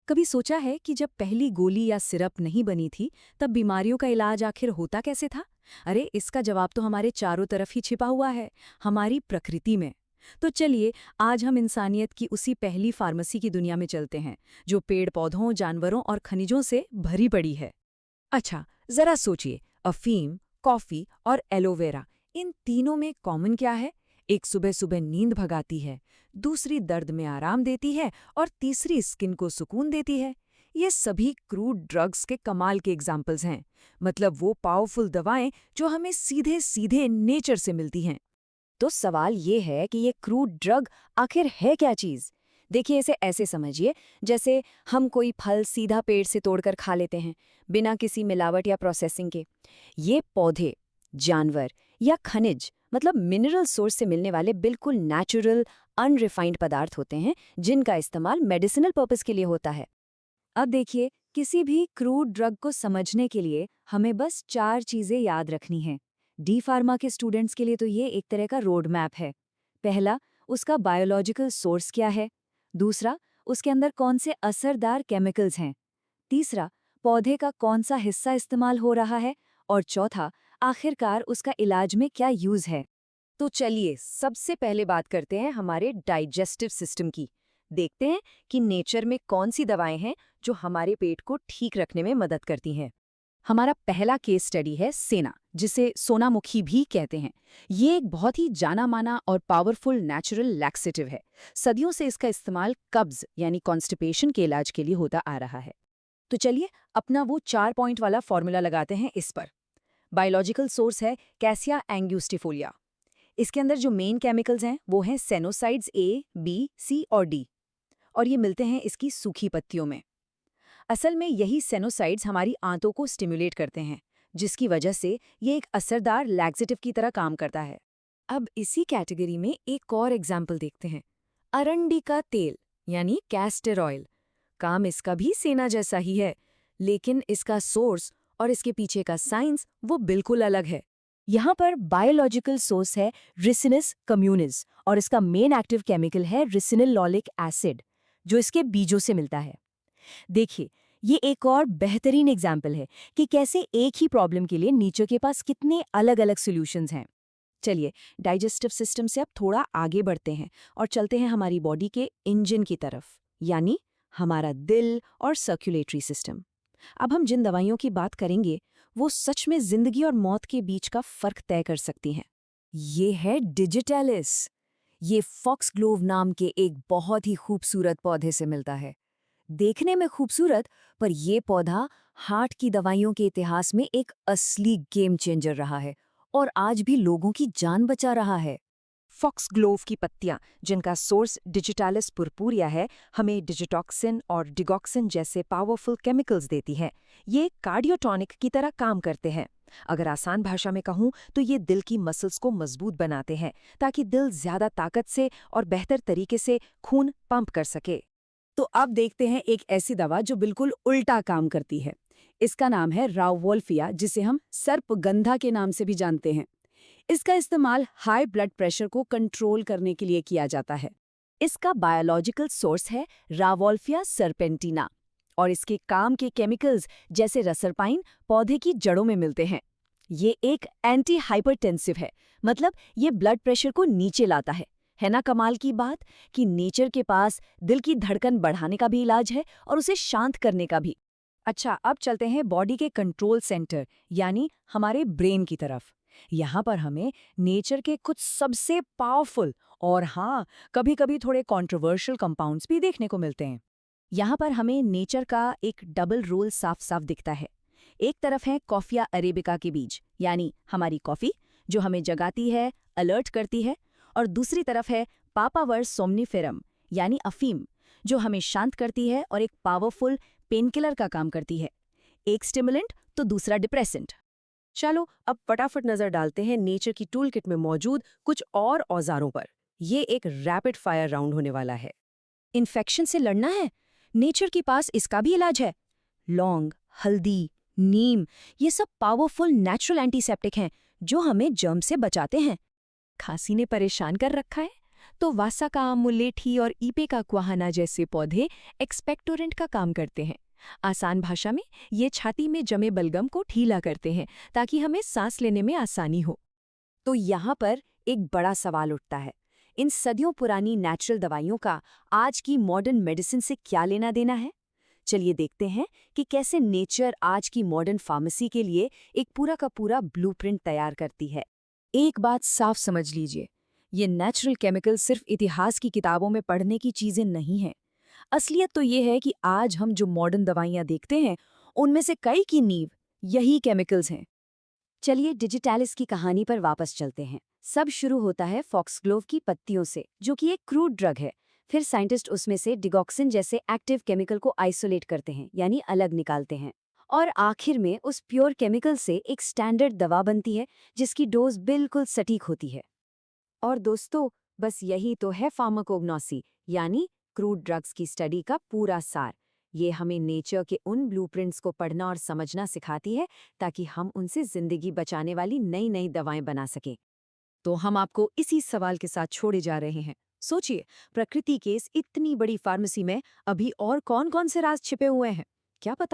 कभी सोचा है कि जब पहली गोली या सिरप नहीं बनी थी तब बीमारियों का इलाज आखिर होता कैसे था? अरे इसका जवाब तो हमारे चारों तरफ ही छिपा हुआ है, हमारी प्रकृति में। तो चलिए, आज हम इंसानियत की उसी पहली फार्मेसी की दुनिया में चलते हैं, जो पेड़ पौधों, जानवरों और खनिजों से भरी पड़ी है। अच्छा, जरा सोचिए, अफीम, कॉफी और एलोवेरा, इन तीनों में कॉमन क्या है? एक सुबह सुबह नींद भगाती है, दूसरी दर्द में आराम देती है और तीसरी स्किन को सुकून देती है। ये सभी क्रूड ड्रग्स के कमाल के एग्जाम्पल्स हैं। मतलब वो पावरफुल दवाएं जो हमें सीधे सीधे नेचर से मिलती हैं। तो सवाल ये है कि ये क्रूड ड्रग आखिर है क्या चीज़? देखिए, इसे ऐसे समझिए जैसे हम कोई फल सीधा पेड़ से तोड़कर खा लेते हैं, बिना किसी मिलावट या प्रोसेसिंग के। ये पौधे, जानवर या खनिज, मतलब मिनरल सोर्स से मिलने वाले बिल्कुल नेचुरल, अनरिफाइंड पदार्थ होते हैं, जिनका इस्तेमाल मेडिसिनल पर्पस के लिए होता है। अब देखिए, किसी भी क्रूड ड्रग को समझने के लिए हमें बस 4 चीजें याद रखनी हैं। डी फार्मा के स्टूडेंट्स के लिए तो ये एक तरह का रोड मैप है। पहला, उसका बायोलॉजिकल सोर्स क्या है। दूसरा, उसके अंदर कौन से असरदार केमिकल्स हैं। तीसरा, पौधे का कौन सा हिस्सा इस्तेमाल हो रहा है। और चौथा, आखिरकार उसका इलाज में क्या यूज है। तो चलिए, सबसे पहले बात करते हैं हमारे डाइजेस्टिव सिस्टम की। देखते हैं कि नेचर में कौन सी दवाएं हैं जो हमारे पेट को ठीक रखने में मदद करती हैं। हमारा पहला केस स्टडी है सेना, जिसे सोनामुखी भी कहते हैं। ये एक बहुत ही जाना माना और पावरफुल नेचुरल लैक्सेटिव है। सदियों से इसका इस्तेमाल कब्ज यानी कॉन्स्टिपेशन के इलाज के लिए होता आ रहा है। तो चलिए, अपना वो 4 पॉइंट वाला फॉर्मूला लगाते हैं इस पर। बायोलॉजिकल सोर्स है कैसिया एंग्यूस्टिफोलिया। इसके अंदर जो मेन केमिकल्स हैं वो हैं सेनोसाइड्स ए, बी, सी और डी, और ये मिलते हैं इसकी सूखी पत्तियों में। असल में यही सेनोसाइड्स हमारी आंतों को स्टिमुलेट करते हैं, जिसकी वजह से ये एक असरदार लैक्सेटिव की तरह काम करता है। अब इसी कैटेगरी में एक और एग्जाम्पल देखते हैं, अरंडी का तेल यानी कैस्टर ऑयल। काम इसका भी सेना जैसा ही है, लेकिन इसका सोर्स और इसके पीछे का साइंस वो बिल्कुल अलग है। यहाँ पर बायोलॉजिकल सोर्स है रिसिनस कम्युनिस और इसका मेन एक्टिव केमिकल है रिसिनोलॉलिक एसिड, जो इसके बीजों से मिलता है। देखिए, ये एक और बेहतरीन एग्जाम्पल है कि कैसे एक ही प्रॉब्लम के लिए नेचर के पास कितने अलग अलग सॉल्यूशंस हैं। चलिए, डाइजेस्टिव सिस्टम से अब थोड़ा आगे बढ़ते हैं और चलते हैं हमारी बॉडी के इंजन की तरफ, यानी हमारा दिल और सर्कुलेटरी सिस्टम। अब हम जिन दवाइयों की बात करेंगे वो सच में जिंदगी और मौत के बीच का फर्क तय कर सकती हैं। ये है डिजिटलिस। ये फॉक्सग्लोव नाम के एक बहुत ही खूबसूरत पौधे से मिलता है। देखने में खूबसूरत, पर यह पौधा हार्ट की दवाइयों के इतिहास में एक असली गेम चेंजर रहा है और आज भी लोगों की जान बचा रहा है। फॉक्सग्लोव की पत्तियां, जिनका सोर्स डिजिटालिस पुरपुरिया है, हमें डिजिटॉक्सिन और डिगॉक्सिन जैसे पावरफुल केमिकल्स देती हैं। ये कार्डियोटॉनिक की तरह काम करते हैं। अगर आसान भाषा में कहूं तो ये दिल की मसल्स को मजबूत बनाते हैं, ताकि दिल ज्यादा ताकत से और बेहतर तरीके से खून पंप कर सके। तो अब देखते हैं एक ऐसी दवा जो बिल्कुल उल्टा काम करती है। इसका नाम है रावोल्फिया, जिसे हम सर्पगंधा के नाम से भी जानते हैं। इसका इस्तेमाल हाई ब्लड प्रेशर को कंट्रोल करने के लिए किया जाता है। इसका बायोलॉजिकल सोर्स है रावोल्फिया सर्पेंटिना और इसके काम के केमिकल्स जैसे रसरपाइन पौधे की जड़ों में मिलते हैं। ये एक एंटी हाइपरटेंसिव है, मतलब ये ब्लड प्रेशर को नीचे लाता है ना कमाल की बात कि नेचर के पास दिल की धड़कन बढ़ाने का भी इलाज है और उसे शांत करने का भी। अच्छा, अब चलते हैं बॉडी के कंट्रोल सेंटर यानी हमारे ब्रेन की तरफ। यहाँ पर हमें नेचर के कुछ सबसे पावरफुल और हाँ, कभी-कभी थोड़े कंट्रोवर्शियल कंपाउंड्स भी देखने को मिलते हैं। यहाँ पर हमें नेचर का एक डबल रोल साफ साफ दिखता है। एक तरफ है कॉफिया अरेबिका के बीज, यानी हमारी कॉफी, जो हमें जगाती है, अलर्ट करती है, और दूसरी तरफ है पापावर सोमनीफेरम यानी अफीम, जो हमें शांत करती है और एक पावरफुल पेनकिलर का काम करती है। एक स्टिमुलेंट तो दूसरा डिप्रेसेंट। चलो, अब फटाफट नजर डालते हैं नेचर की टूल किट में मौजूद कुछ और औजारों पर। ये एक रैपिड फायर राउंड होने वाला है। इन्फेक्शन से लड़ना है? नेचर के पास इसका भी इलाज है। लौंग, हल्दी, नीम, ये सब पावरफुल नेचुरल एंटीसेप्टिक हैं जो हमें जर्म से बचाते हैं। खांसी ने परेशान कर रखा है तो वासाका, मुलेठी और इपेका क्वाहाना जैसे पौधे एक्सपेक्टोरेंट का काम करते हैं। आसान भाषा में ये छाती में जमे बलगम को ढीला करते हैं ताकि हमें सांस लेने में आसानी हो। तो यहाँ पर एक बड़ा सवाल उठता है, इन सदियों पुरानी नेचुरल दवाइयों का आज की मॉडर्न मेडिसिन से क्या लेना देना है? चलिए देखते हैं कि कैसे नेचर आज की मॉडर्न फार्मेसी के लिए एक पूरा का पूरा ब्लूप्रिंट तैयार करती है। एक बात साफ समझ लीजिए, ये नेचुरल केमिकल सिर्फ इतिहास की किताबों में पढ़ने की चीजें नहीं हैं। असलियत तो ये है कि आज हम जो मॉडर्न दवाइयाँ देखते हैं, उनमें से कई की नींव यही केमिकल्स हैं। चलिए डिजिटैलिस की कहानी पर वापस चलते हैं। सब शुरू होता है फॉक्सग्लोव की पत्तियों से, जो कि एक क्रूड ड्रग है। फिर साइंटिस्ट उसमें से डिगॉक्सिन जैसे एक्टिव केमिकल को आइसोलेट करते हैं, यानी अलग निकालते हैं। और आखिर में उस प्योर केमिकल से एक स्टैंडर्ड दवा बनती है, जिसकी डोज बिल्कुल सटीक होती है। और दोस्तों, बस यही तो है फार्माकोग्नोसी, यानी क्रूड ड्रग्स की स्टडी का पूरा सार। ये हमें नेचर के उन ब्लूप्रिंट्स को पढ़ना और समझना सिखाती है, ताकि हम उनसे जिंदगी बचाने वाली नई नई दवाएं बना सकें। तो हम आपको इसी सवाल के साथ छोड़े जा रहे हैं। सोचिए, प्रकृति के इस इतनी बड़ी फार्मेसी में अभी और कौन-कौन से राज छिपे हुए हैं? क्या पता